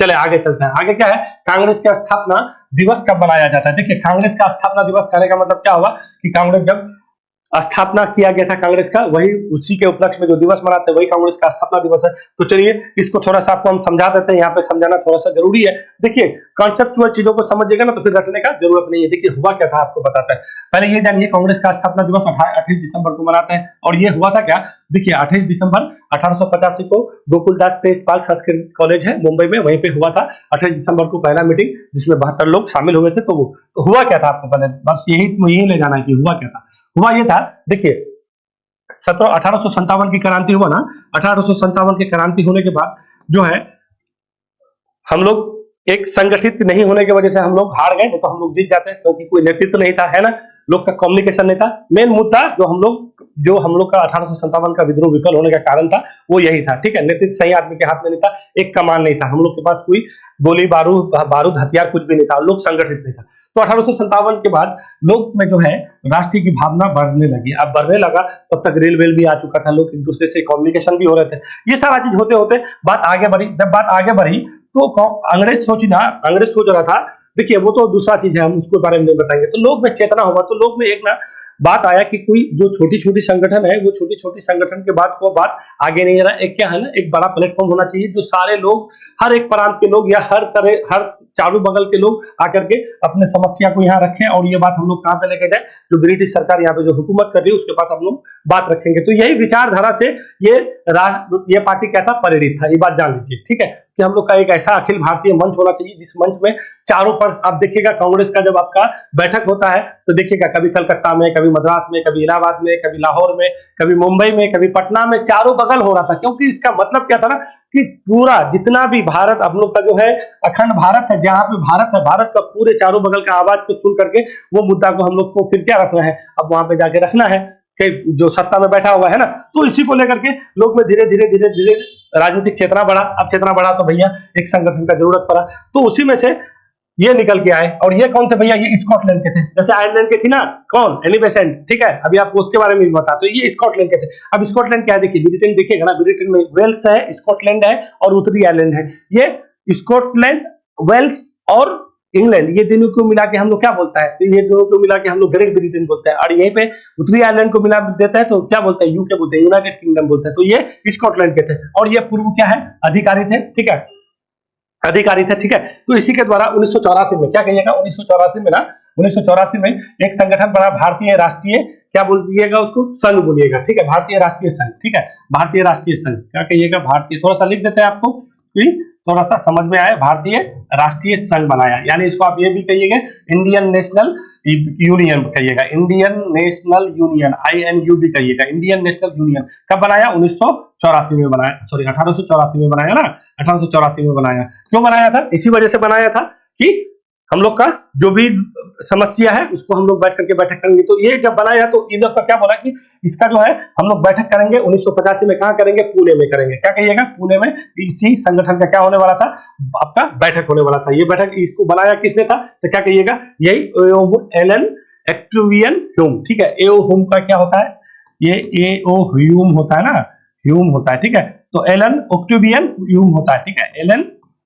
चले आगे चलते हैं। आगे क्या है, कांग्रेस का स्थापना दिवस कब मनाया जाता है। देखिए कांग्रेस का स्थापना दिवस कहने का मतलब क्या हुआ कि कांग्रेस जब स्थापना किया गया था कांग्रेस का, वही उसी के उपलक्ष्य में जो दिवस मनाते हैं वही कांग्रेस का स्थापना दिवस है। तो चलिए इसको थोड़ा सा आपको हम समझा देते हैं, यहाँ पे समझाना थोड़ा सा जरूरी है। देखिए कॉन्सेप्चुअल चीजों को समझिएगा ना तो फिर रटने का जरूरत नहीं है। देखिए हुआ क्या था आपको बताते हैं। पहले ये जानिए कांग्रेस का स्थापना दिवस 28 दिसंबर को मनाते हैं। और ये हुआ था क्या, देखिए 28 दिसंबर 1885 को गोकुलदास तेजपाल संस्कृत कॉलेज है मुंबई में, वहीं पे हुआ था 28 दिसंबर को पहला मीटिंग, जिसमें 72 लोग शामिल हुए थे। तो वो तो हुआ क्या था आपको पहले बस यही ले जाना है कि हुआ क्या था। हुआ ये था, देखिए 1857 की क्रांति हुआ ना, 1857 की क्रांति होने के बाद जो है हम लोग एक संगठित नहीं होने की वजह से हम लोग हार गए, नहीं तो हम लोग जीत जाते हैं, क्योंकि कोई नेतृत्व नहीं था, है ना, लोग का कम्युनिकेशन नहीं था। मेन मुद्दा जो हम लोग का 1857 का विद्रोह विफल होने का कारण था वो यही था, ठीक है। नेतृत्व सही आदमी के हाथ में नहीं था, एक कमान नहीं था, हम लोग के पास कोई गोली बारूद हथियार कुछ भी नहीं था, लोग संगठित नहीं था। तो 1857 के बाद लोग में जो है राष्ट्रीय की भावना बढ़ने लगी। अब बढ़ने लगा तब तक रेलवे भी आ चुका था, लोग एक दूसरे से कम्युनिकेशन भी हो रहे थे। ये सारा चीज होते होते बात आगे बढ़ी। जब बात आगे बढ़ी तो अंग्रेज सोच रहा था, देखिए वो तो दूसरा चीज है, हम उसके बारे में नहीं बताएंगे। तो लोग में चेतना हुआ, तो लोग में एक ना बात आया कि कोई जो छोटी छोटी संगठन है वो छोटी छोटी संगठन के बाद को बात आगे नहीं रहा, एक क्या है ना, एक बड़ा प्लेटफॉर्म होना चाहिए जो सारे लोग, हर एक प्रांत के लोग या हर चारों बगल के लोग आकर के अपने समस्या को यहाँ रखें और ये बात हम लोग कहाँ पे लेके जाए, जो ब्रिटिश सरकार यहाँ पे जो हुकूमत कर रही है उसके पास हम लोग बात रखेंगे। तो यही विचारधारा से ये पार्टी क्या था, प्रेरित था। ये बात जान लीजिए, ठीक है, कि हम लोग का एक ऐसा अखिल भारतीय मंच होना चाहिए जिस मंच में चारों पर आप देखिएगा कांग्रेस का जब आपका बैठक होता है तो देखिएगा कभी कलकत्ता में, कभी मद्रास में, कभी इलाहाबाद में, कभी लाहौर में, कभी मुंबई में, कभी पटना में, चारों बगल हो रहा था। क्योंकि इसका मतलब क्या था ना कि पूरा जितना भी भारत हम लोग का जो है अखंड भारत है, जहां पे भारत है, भारत का पूरे चारों बगल का आवाज को सुन करके वो मुद्दा को हम लोग को फिर क्या रखना है, अब वहां पे जाके रखना है कि जो सत्ता में बैठा हुआ है ना। तो इसी को लेकर के लोग में धीरे धीरे राजनीतिक चेतना बढ़ा। अब चेतना बढ़ा तो भैया एक संगठन का जरूरत पड़ा, तो उसी में से ये निकल के आए। और ये कौन थे भैया, ये स्कॉटलैंड के थे। जैसे आयरलैंड के थी ना, कौन, एनी बेसेंट, ठीक है, अभी आपको उसके बारे में भी बता। तो ये स्कॉटलैंड के थे। अब स्कॉटलैंड क्या है, देखिए ब्रिटेन देखिएगा ना, ब्रिटेन में वेल्स है, स्कॉटलैंड है और उत्तरी आयरलैंड है। ये स्कॉटलैंड, वेल्स और इंग्लैंड, ये तीनों को मिला के हम लोग क्या बोलता है, तो ये दोनों को मिला के हम लोग ग्रेट ब्रिटेन बोलते हैं। और यहीं पे उत्तरी आयरलैंड को मिला देता है तो क्या बोलते हैं, यूके बोलते हैं, यूनाइटेड किंगडम बोलते हैं। तो ये स्कॉटलैंड के थे और ये पूर्व क्या है, अधिकारी थे, ठीक है, अधिकारी थे, ठीक है। तो इसी के द्वारा 1984 में क्या कहिएगा, 1984 में ना, 1984 में एक संगठन बना, भारतीय राष्ट्रीय, क्या बोलिएगा उसको, संघ बोलिएगा, ठीक है, भारतीय राष्ट्रीय संघ, ठीक है, भारतीय राष्ट्रीय संघ, क्या कहिएगा, भारतीय, थोड़ा सा लिख देते हैं आपको कि थोड़ा सा समझ में आए, भारतीय राष्ट्रीय संघ बनाया। यानी इसको आप ये भी कहिएगा इंडियन नेशनल यूनियन कहिएगा, इंडियन नेशनल यूनियन, INUD कहिएगा, इंडियन नेशनल यूनियन। कब बनाया, 1984 में बनाया, सॉरी 1884 में बनाया ना, 1884 में बनाया। क्यों बनाया था, इसी वजह से बनाया था कि हम लोग का जो भी समस्या है उसको हम लोग बैठ करेंगे। तो ये जब बनाया तो इन लोग का क्या बोला कि इसका जो है हम लोग बैठक करेंगे 1985 में, कहाँ करेंगे, पुणे में करेंगे। क्या कहिएगा, पुणे में। इसी संगठन का क्या होने वाला था, आपका बैठक होने वाला था। ये बैठक इसको बनाया किसने था, तो क्या कहिएगा, यही एलन एक्टुवियन ह्यूम, ठीक है। एओ ह्यूम का क्या होता है, ये एओ ह्यूम होता है ना, ह्यूम होता है, ठीक है। तो एलन ऑक्टोवियन ह्यूम होता है, ठीक है,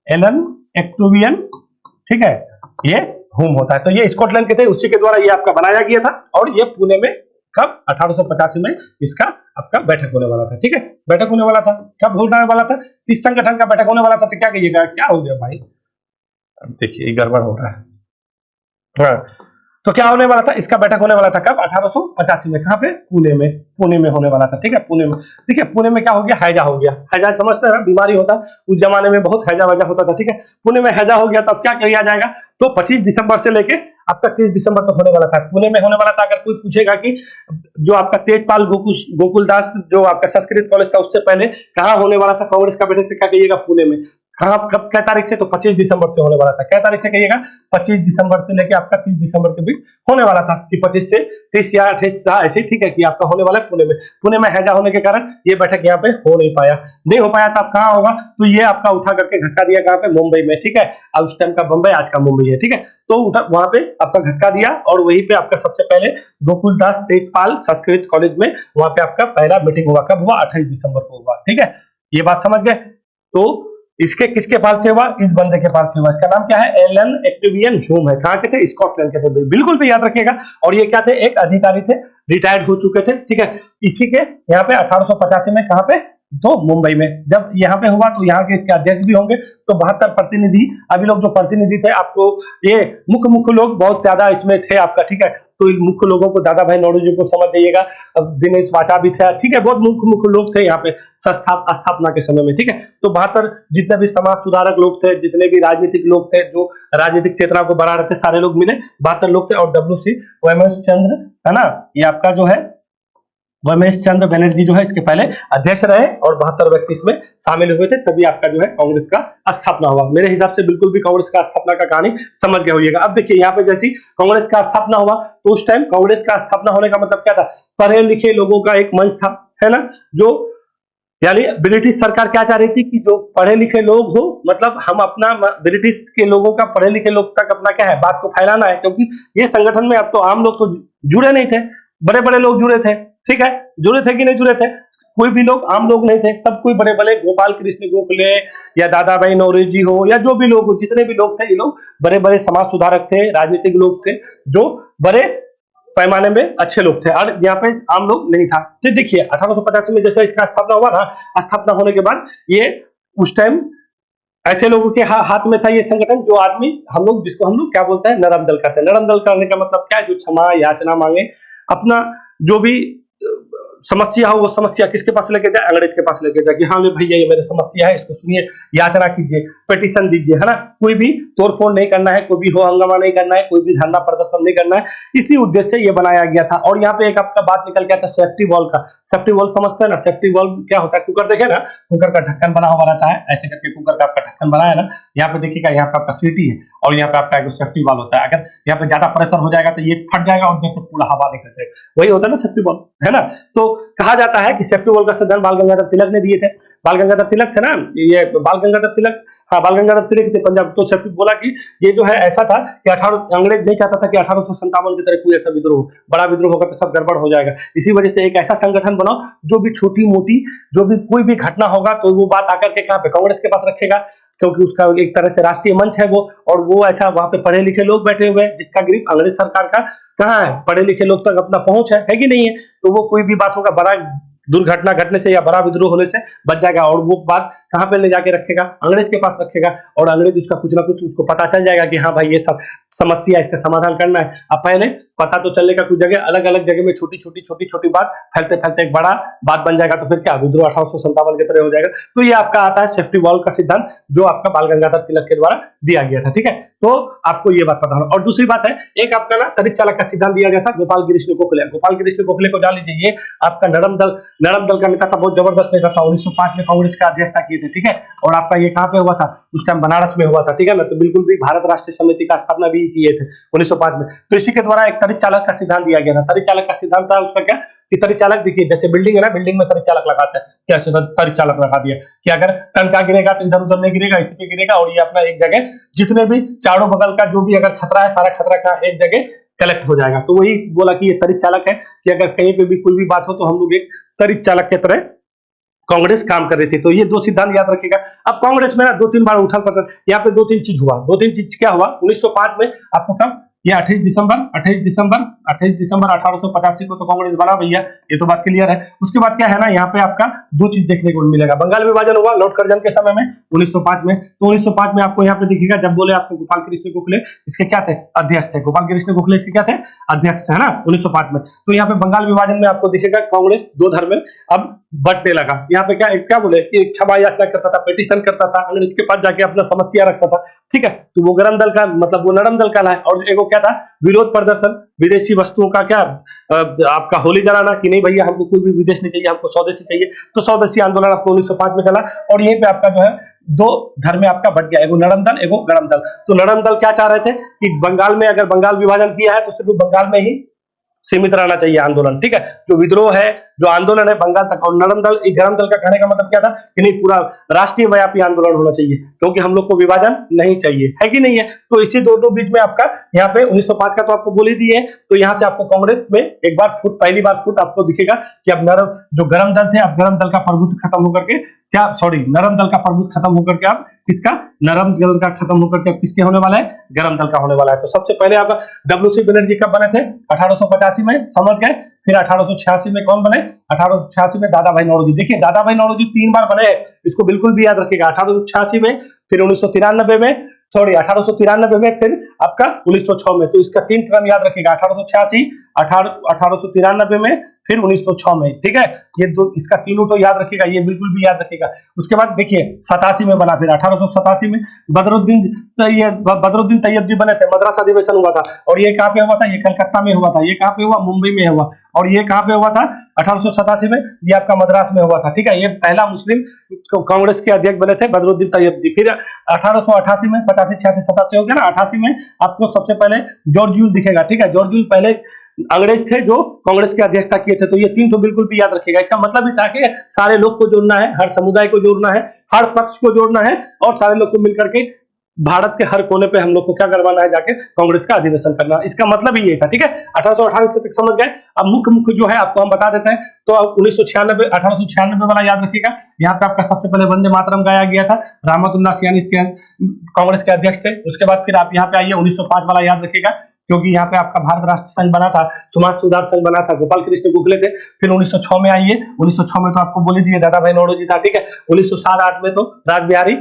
एलन एक्टुवियन, ठीक है, ये ह्यूम होता है। तो ये स्कॉटलैंड के थे, उसी के द्वारा ये आपका बनाया गया था। और ये पुणे में कब, 1885 में इसका आपका बैठक होने वाला था, ठीक है, बैठक होने वाला था। कब होने वाला था, इस संगठन का बैठक होने वाला था। तो क्या कहिएगा, क्या हो गया भाई, देखिए गड़बड़ हो रहा है। हाँ, तो क्या होने वाला था, इसका बैठक होने वाला था कब, 1885 में, कहाँ पे, पुणे में होने वाला था, ठीक है, पुणे में। देखिए पुणे में क्या हो गया, हैजा हो गया, हैजा समझते हैं, बीमारी होता, उस जमाने में बहुत हैजा वैजा होता था, ठीक है। पुणे में हैजा हो गया तो अब क्या किया जाएगा, तो 25 दिसंबर से लेके अब तक 30 दिसंबर तक होने वाला था, पुणे में होने वाला था। अगर कोई पूछेगा कि जो आपका तेजपाल गोकुलदास जो आपका संस्कृत कॉलेज था उससे पहले कहाँ होने वाला था कांग्रेस का बैठक, क्या कहिएगा, पुणे में। कहाँ, कब, क्या तारीख से, तो 25 दिसंबर से होने वाला था। क्या तारीख से कहिएगा, 25 दिसंबर से लेके आपका 30 दिसंबर के बीच होने वाला था, कि 25 से 30 या 28 था, ऐसे, ठीक है, कि आपका होने वाला है पुणे में। पुणे में हैजा होने के कारण ये बैठक यहाँ पे हो नहीं पाया, तो आप कहाँ होगा, तो ये आपका उठा करके घसका दिया, कहाँ पे, मुंबई में, ठीक है। अब उस टाइम का बंबई, आज का मुंबई है, ठीक है। तो वहां पे आपका घसका दिया और वहीं पे आपका सबसे पहले गोकुलदास तेजपाल संस्कृत कॉलेज में वहां पे आपका पहला मीटिंग हुआ। कब हुआ, 28 दिसंबर को हुआ, ठीक है। ये बात समझ गए। तो इसके किसके पास से हुआ? इस बंदे के पास से हुआ। इसका नाम क्या है? एलन एक्टिवियन ह्यूम है। कहाँ के थे? स्कॉटलैंड के थे। बिल्कुल भी याद रखिएगा। और ये क्या थे? एक अधिकारी थे, रिटायर्ड हो चुके थे, ठीक है। इसी के यहाँ पे 1885 में कहाँ पे? तो मुंबई में जब यहाँ पे हुआ तो यहाँ के इसके अध्यक्ष भी होंगे। तो 72 प्रतिनिधि, अभी लोग जो प्रतिनिधि थे, आपको ये मुख्य मुख्य लोग बहुत ज्यादा इसमें थे आपका, ठीक है। तो इन मुख्य लोगों को दादा भाई नौरोजी को समझ जाइएगा, दिनेश वाचा भी थे, ठीक है। बहुत मुख्य मुख्य लोग थे यहाँ पे स्थापना के समय में, ठीक है। तो 72 जितने भी समाज सुधारक लोग थे, जितने भी राजनीतिक लोग थे, जो राजनीतिक चेतना को बढ़ा रहे थे, सारे लोग मिले, 72 लोग थे। और WC वेमेश चंद्र है ना, ये आपका जो है रमेश चंद्र बनर्जी जो है इसके पहले अध्यक्ष रहे और 72 व्यक्ति इसमें शामिल हुए थे। तभी आपका जो है कांग्रेस का स्थापना हुआ। मेरे हिसाब से बिल्कुल भी कांग्रेस का स्थापना का कहानी समझ गए होइएगा। अब देखिए यहाँ पे जैसी कांग्रेस का स्थापना हुआ तो उस टाइम कांग्रेस का स्थापना होने का मतलब क्या था? पढ़े लिखे लोगों का एक मंच था, है ना, जो यानी ब्रिटिश सरकार क्या चाह रही थी कि जो पढ़े लिखे लोग हो, मतलब हम अपना ब्रिटिश के लोगों का पढ़े लिखे लोग तक अपना क्या है बात को फैलाना है, क्योंकि ये संगठन में अब तो आम लोग तो जुड़े नहीं थे, बड़े बड़े लोग जुड़े थे, ठीक है। जुड़े थे कि नहीं जुड़े थे? कोई भी लोग आम लोग नहीं थे, सब कोई बड़े बड़े गोपाल कृष्ण गोखले या दादा भाई नौरोजी हो या जो भी लोग हो, जितने भी लोग थे, ये लोग बड़े बड़े समाज सुधारक थे, राजनीतिक लोग थे, जो बड़े पैमाने में अच्छे लोग थे। और यहाँ पे आम लोग नहीं था। तो देखिए 1885 में जैसे इसका स्थापना हुआ ना, स्थापना होने के बाद ये उस टाइम ऐसे लोगों के हाथ में था ये संगठन, जो आदमी हम लोग जिसको हम लोग क्या बोलते हैं, नरम दल कहते हैं। नरम दल करने का मतलब क्या है? जो क्षमा याचना मांगे, अपना जो भी समस्या हो वो समस्या किसके पास लेके जाए? अंग्रेज के पास लेके जाए कि हाँ भैया ये मेरी समस्या है, इसको सुनिए, याचना कीजिए, पिटीशन दीजिए, है ना। कोई भी तोड़फोड़ नहीं करना है, कोई भी हो हंगामा नहीं करना है, कोई भी धरना प्रदर्शन नहीं करना है। इसी उद्देश्य से ये बनाया गया था। और यहाँ पे एक आपका बात निकल गया था सेफ्टी वॉल का। सेफ्टी वॉल समझते हैं ना? सेफ्टी वॉल क्या होता है? कुकर देखे ना, कुकर का ढक्कन बना हुआ रहता है, ऐसे करके कुकर का आपका ढक्कन बना है ना, यहाँ पे देखिएगा, यहाँ पे आपका सीटी है और यहाँ पे आपका एक सेफ्टी वॉल होता है। अगर यहाँ पे ज्यादा प्रेशर हो जाएगा तो ये फट जाएगा और जैसे पूरा हवा निकल जाएगा, वही होता है ना सेफ्टी वॉल, है ना। तो कहा जाता है कि सेफ्टी वॉल का सिद्धांत बाल गंगाधर तिलक ने दिए थे। बाल गंगाधर तिलक थे ना, ये बाल गंगाधर तिलक, हाँ बाल गंगाधर तिलक थे पंजाब। तो सेफ्टी बोला कि ये जो है ऐसा था कि अंग्रेज नहीं चाहता था कि 1857 की तरह कोई ऐसा विद्रोह, बड़ा विद्रोह होगा तो सब गड़बड़ हो जाएगा। इसी वजह से एक ऐसा संगठन बनाओ जो भी छोटी मोटी जो भी कोई भी घटना होगा तो वो बात आकर के कहाँ पे? कांग्रेस के पास रखेगा, क्योंकि उसका एक तरह से राष्ट्रीय मंच है वो। और वो ऐसा वहां पे पढ़े लिखे लोग बैठे हुए हैं जिसका ग्रिप अंग्रेज सरकार का कहाँ है? पढ़े लिखे लोग तक अपना पहुंच है कि नहीं है? तो वो कोई भी बात होगा, बड़ा दुर्घटना घटने से या बड़ा विद्रोह होने से बच जाएगा। और वो बात कहाँ पे ले जाके रखेगा? अंग्रेज के पास रखेगा। और अंग्रेज उसका कुछ ना कुछ उसको पता चल जाएगा कि हाँ भाई ये सब समस्या, इसका समाधान करना है। अब पहले पता तो चलने का कुछ जगह, अलग अलग जगह में छोटी छोटी बात फैलते फैलते एक बड़ा बात बन जाएगा, तो फिर क्या विद्रोह 1857 के तरह हो जाएगा। तो ये आपका आता है सेफ्टी वॉल का सिद्धांत, जो आपका बाल गंगाधर तिलक के द्वारा दिया गया था, ठीक है। तो आपको ये बात पता होना। और दूसरी बात है, एक आपका ना तरित चालक का सिद्धांत दिया गया था गोपाल कृष्ण गोखले। गोपाल कृष्ण गोखले को जान लीजिए, ये आपका नरम दल का नेता था, बहुत जबरदस्त नेता था। 1905 में कांग्रेस का अध्यक्षता किए थे, ठीक है। और आपका ये कहाँ पे हुआ था? उस टाइम बनारस में हुआ था, ठीक है ना। तो बिल्कुल भी भारत राष्ट्रीय समिति का स्थापना भी किए थे 1905 में। तो इसी के द्वारा एक तरित चालक का सिद्धांत दिया गया था। तरित चालक का सिद्धांत था उसका क्या कि तरित चालक, देखिए जैसे बिल्डिंग है ना, बिल्डिंग में तरित चालक लगाते हैं, क्या तरित चालक लगा दिया कि अगर टंका गिरेगा तो इधर उधर नहीं गिरेगा, इसी पे गिरेगा। और ये अपना एक जगह जितने भी चारों बगल का जो भी अगर खतरा है, सारा खतरा का एक जगह कलेक्ट हो जाएगा। तो वही बोला कि ये तरित चालक है कि अगर कहीं पे भी कोई भी बात हो तो हम लोग एक तरित चालक के तरह कांग्रेस काम कर रही थी। तो ये दो सिद्धांत याद रखिएगा। अब कांग्रेस में ना 2-3 बार उठल पटल, यहाँ पे 2-3 चीज हुआ। 2-3 चीज क्या हुआ? 1905 में आपको कब? ये 28 दिसंबर 1885 को तो कांग्रेस बना भैया, ये तो बात क्लियर है। उसके बाद क्या है ना, यहाँ पे आपका दो चीज देखने को मिलेगा। बंगाल विभाजन हुआ लॉर्ड कर्जन के समय में 1905 में। तो 1905 में आपको यहाँ पे दिखेगा, जब बोले आपको गोपाल कृष्ण गोखले इसके क्या थे? अध्यक्ष थे। गोपाल कृष्ण गोखले इसके क्या थे? अध्यक्ष थे, है ना, 1905 में। तो यहाँ पे बंगाल विभाजन में आपको दिखेगा कांग्रेस दो धर्म में अब बंटने लगा। यहाँ पे क्या बोले कि क्षमा याचना करता था, पिटीशन करता था, अंग्रेज के पास जाके अपना समस्या रखता था, ठीक है। तो वो गरम दल का मतलब वो नरम दल का है। और एगो क्या था? विरोध प्रदर्शन, विदेशी वस्तुओं का क्या आपका होली जलाना कि नहीं भैया हमको कोई भी विदेश नहीं चाहिए, हमको स्वदेशी चाहिए। तो स्वदेशी आंदोलन आपको 1905 में चला। और यहीं पे आपका जो है दो धर्म में आपका बट गया, एगो नरम दल, एगो गरम दल। तो नरम दल क्या चाह रहे थे कि बंगाल में अगर बंगाल विभाजन किया है तो सिर्फ बंगाल में ही सीमित रहना चाहिए आंदोलन, ठीक है। जो विद्रोह है, जो आंदोलन है बंगाल तक। और नरम दल, गरम दल का कहने का मतलब क्या था कि नहीं पूरा राष्ट्रीय व्यापी आंदोलन होना चाहिए, क्योंकि हम लोग को विभाजन नहीं चाहिए, है कि नहीं है। तो इसी दोनों बीच में आपका यहाँ पे 1905 का तो आपको बोल ही दिए। तो यहाँ से आपको कांग्रेस में एक बार पहली बार आपको दिखेगा कि अब जो गरम दल थे, अब गरम दल का प्रभुत्व खत्म होकर के क्या, सॉरी, नरम दल का प्रमुख खत्म होकर के अब किसका, नरम दल का खत्म होकर के अब किसके होने वाला है, गरम दल का होने वाला है। तो सबसे पहले आप डब्ल्यूसी बनर्जी कब बने थे, 1885 में, समझ गए। फिर 1886 में कौन बने, 1886 में दादा भाई नौरोजी। देखिए दादा भाई नौरोजी 3 बार बने, इसको बिल्कुल भी याद रखिएगा। 1886 में, फिर 1993 में, सॉरी 1893 में, फिर आपका 1906 में। तो इसका 3 टर्म याद रखिएगा, 1886, 1893 में, फिर 1906 में, ठीक है। ये दो, इसका तीनों तो याद रखिएगा, ये बिल्कुल भी याद रखिएगा। उसके बाद देखिए 87 में बना, फिर 1887 में बदरुद्दीन तैयब जी बने थे, मद्रास अधिवेशन हुआ था। और ये कहाँ पे हुआ था, ये कलकत्ता में हुआ था। ये कहाँ पे हुआ, मुंबई में हुआ। और ये कहाँ पे हुआ था, 1887 में, ये आपका मद्रास में हुआ था, ठीक है। ये पहला मुस्लिम कांग्रेस के अध्यक्ष बने थे बदरुद्दीन तैयब जी। फिर 1888 में, 85, 86, 87 हो गया ना। 88 में आपको सबसे पहले जॉर्ज यूल दिखेगा, ठीक है। जॉर्ज यूल पहले अंग्रेज थे जो कांग्रेस की अध्यक्षता किए थे। तो ये 3 तो बिल्कुल भी याद रखिएगा। इसका मतलब भी था कि सारे लोग को जोड़ना है, हर समुदाय को जोड़ना है, हर पक्ष को जोड़ना है, और सारे लोग को मिलकर के भारत के हर कोने पे हम लोग को क्या करवाना है, जाके कांग्रेस का अधिवेशन करना। इसका मतलब ही ये था, ठीक है। 1888 तक समझ गए। अब मुख्य मुख्य जो है आपको हम बता देते हैं। तो 1996, 1896 वाला याद रखिएगा। यहाँ पे आपका सबसे पहले वंदे मातरम गाया गया था, रहमतुल्लाह सियानी इसके कांग्रेस के अध्यक्ष थे। उसके बाद फिर आप यहाँ पे आइए, 1905 वाला याद रखिएगा, क्योंकि यहाँ पे आपका भारत राष्ट्र संघ बना था, समाज सुधार संघ बना था, गोपाल कृष्ण गोखले थे। फिर 1906 में आइए, 1906 में तो आपको बोल ही दिए दादा भाई नौरोजी था, ठीक है। 1907-08 में तो रासबिहारी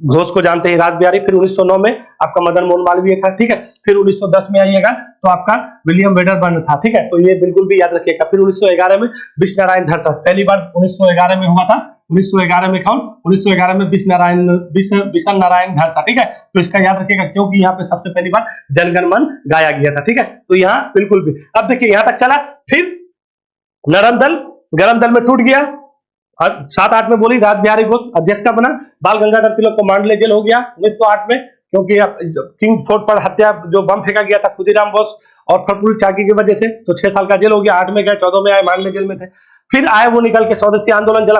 घोष को जानते हैं, रासबिहारी। फिर 1909 में आपका मदन मोहन मालवीय था, ठीक है। फिर 1910 में आइएगा तो आपका विलियम वेडरबर्न था, ठीक है। तो ये बिल्कुल भी याद रखिएगा। फिर 1911 में विश्व नारायण धर था, पहली बार 1911 में हुआ था। 1911 में कौन, 1911 में विशन नारायण धर था, ठीक है। तो इसका याद रखिएगा, क्योंकि यहाँ पे सबसे पहली बार जनगण मन गाया गया था, ठीक है। तो यहाँ बिल्कुल भी, अब देखिए यहाँ तक चला। फिर नरम दल गरम दल में टूट गया। 7-8 में बोली रासबिहारी घोष अध्यक्ष का बना। बाल गंगाधर तिलक को मांडले जेल हो गया 1908 में, क्योंकि किंग फोर्ट पर हत्या जो बम फेंका गया था खुदीराम बोस और फर्रुख चाकी की वजह से, तो 6 साल का जेल हो गया। 8 में गए, 14 में आए, मांडले जेल में थे। फिर आए वो निकल के, स्वदेशी आंदोलन चला।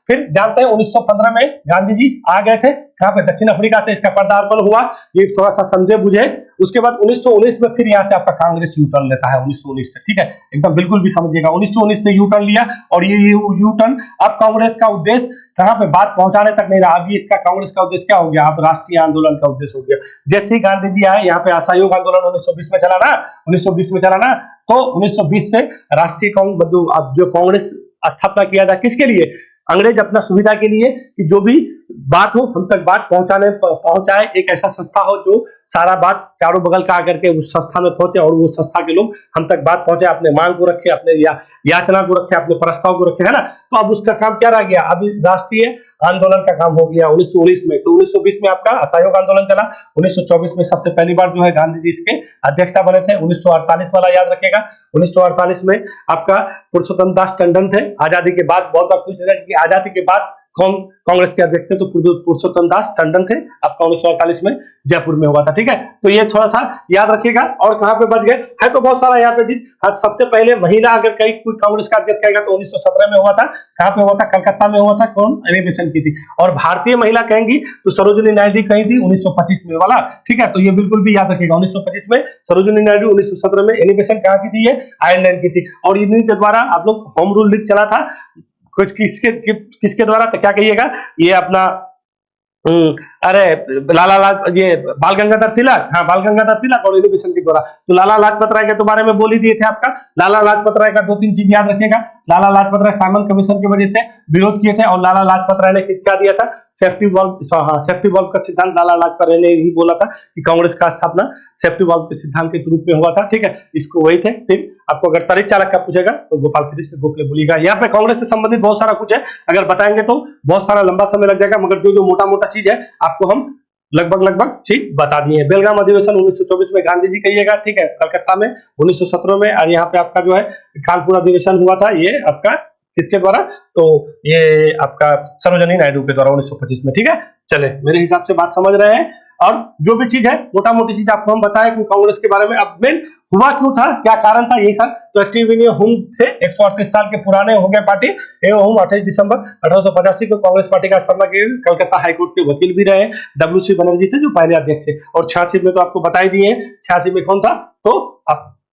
फिर जानते हैं 1915 में गांधी जी आ गए थे, कहां पे, दक्षिण अफ्रीका से इसका पदार्पण हुआ। ये थोड़ा सा समझे बुझे। उसके बाद 1919 में फिर यहाँ से आपका कांग्रेस यू टर्न लेता है, 1919 से, ठीक है। एकदम बिल्कुल भी समझिएगा, 1919 से यू टर्न लिया। और ये यू टर्न अब कांग्रेस का उद्देश्य कहां पे, बात पहुंचाने तक नहीं रहा। अभी इसका कांग्रेस का उद्देश्य क्या हो गया, अब राष्ट्रीय आंदोलन का उद्देश्य हो गया। जैसे ही गांधी जी आए, यहाँ पे असहयोग आंदोलन 1920 में चला ना, 1920 में चला ना। तो 1920 से राष्ट्रीय जो कांग्रेस स्थापना किया था, किसके लिए, अंग्रेज अपना सुविधा के लिए, कि जो भी बात हो हम तक बात पहुंचाए, एक ऐसा संस्था हो जो सारा बात चारों बगल का आकर के उस संस्था में पहुंचे, और वो संस्था के लोग हम तक बात पहुंचे, अपने मांग को रखे, अपने याचना को रखे, अपने प्रस्ताव को रखे, है ना। तो अब उसका काम क्या रह गया, अभी राष्ट्रीय आंदोलन का काम हो गया 1919 में। तो 1920 में आपका असहयोग आंदोलन चला। 1924 में सबसे पहली बार जो है गांधी जी इसके अध्यक्षता बने थे। 1948 वाला याद रखेगा, 1948 में आपका पुरुषोत्तम दास टंडन थे। आजादी के बाद बहुत बार पूछ रहे हैं कि आजादी के बाद कौन कांग्रेस के अध्यक्ष थे, तो पुरुषोत्तम दास टंडन थे। आपका 1948 में जयपुर में हुआ था, ठीक है। तो ये थोड़ा सा याद रखिएगा। और कहां पे बच गए, है तो बहुत सारा यहाँ पे चीज। हाँ, सबसे पहले महिला अगर कहीं कोई कांग्रेस का अध्यक्ष कहेगा तो 1917 में हुआ था। कहां पे हुआ था, कलकत्ता में हुआ था। कौन, एनी बेसेंट की थी। और भारतीय महिला कहेंगी तो सरोजिनी नायडू कही थी 1925 में वाला, ठीक है। तो ये बिल्कुल भी याद रखिएगा, 1925 में सरोजिनी नायडू, 1917 में एनी बेसेंट कहां की थी, ये आयरलैंड की थी। और इन्हीं के द्वारा आप लोग होम रूल लीग चला था, कुछ किसके द्वारा, तो क्या कहिएगा, ये अपना अरे ये बाल गंगाधर तिलक, हाँ बाल गंगाधर तिलक और एजुकेशन के द्वारा। तो लाला लाजपत राय के बारे में बोल ही दिए थे आपका। लाला लाजपत राय का 2-3 चीज याद रखिएगा। लाला लाजपत राय साइमन कमीशन की वजह से विरोध किए थे, और लाला लाजपत राय ने क्या दिया था, सेफ्टी वॉल्व। हाँ, सेफ्टी वॉल्व का सिद्धांत लाला लाजपत राय ने ही बोला था कि कांग्रेस का स्थापना सेफ्टी वॉल्व के सिद्धांत के रूप में हुआ था, ठीक है। इसको वही थे। फिर आपको अगर तारीख चालक का पूछेगा तो गोपाल कृष्ण गोखले बोलिएगा। यहाँ पे कांग्रेस से संबंधित बहुत सारा कुछ है, अगर बताएंगे तो बहुत सारा लंबा समय लग जाएगा, मगर जो मोटा मोटा चीज है आपको हम लगभग चीज बता दिए। बेलगाम अधिवेशन 1924 में गांधी जी कहिएगा, ठीक है। कलकत्ता में 1917 में, और यहाँ पे आपका जो है कानपुर अधिवेशन हुआ था, ये आपका किसके द्वारा, तो ये आपका सरोजिनी नायडू के द्वारा 1925 में, ठीक है। चले, मेरे हिसाब से बात समझ रहे हैं। और जो भी चीज है मोटा मोटी चीज आपको हम बताएं कि कांग्रेस के बारे में अब मेन हुआ क्यों था, क्या कारण था, यही सब। तो एक्टिव इंडिया हुम से 138 साल के पुराने हो गए पार्टी। हुम 28 दिसंबर 1885 को कांग्रेस पार्टी का स्थापना की। कलकत्ता हाईकोर्ट के वकील भी रहे। डब्ल्यूसी बनर्जी थे जो पहले अध्यक्ष थे। और 86 में तो आपको बता ही दिए, 86 में कौन था, तो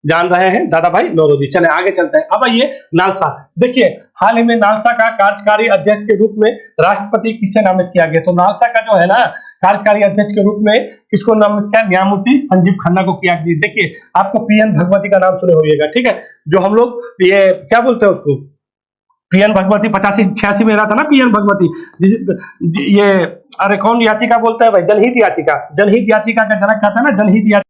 जान रहे हैं दादा भाई नौरोजी। चले आगे चलते हैं। अब आइए नालसा। देखिए हाल ही में नालसा का कार्यकारी अध्यक्ष के रूप में राष्ट्रपति किसे नामित किया गया? तो नालसा का जो है ना कार्यकारी अध्यक्ष के रूप में किसको नामित किया? न्यायमूर्ति संजीव खन्ना को किया गया। देखिए आपको पीएन भगवती का नाम सुने होइएगा, ठीक है, जो हम लोग ये क्या बोलते हैं उसको, पीएन भगवती 85-86 में रहा था ना पीएन भगवती। ये अरे कौन याचिका बोलते हैं भाई? जनहित याचिका। जनहित याचिका का जनक कहता है ना, जनहित याचिका।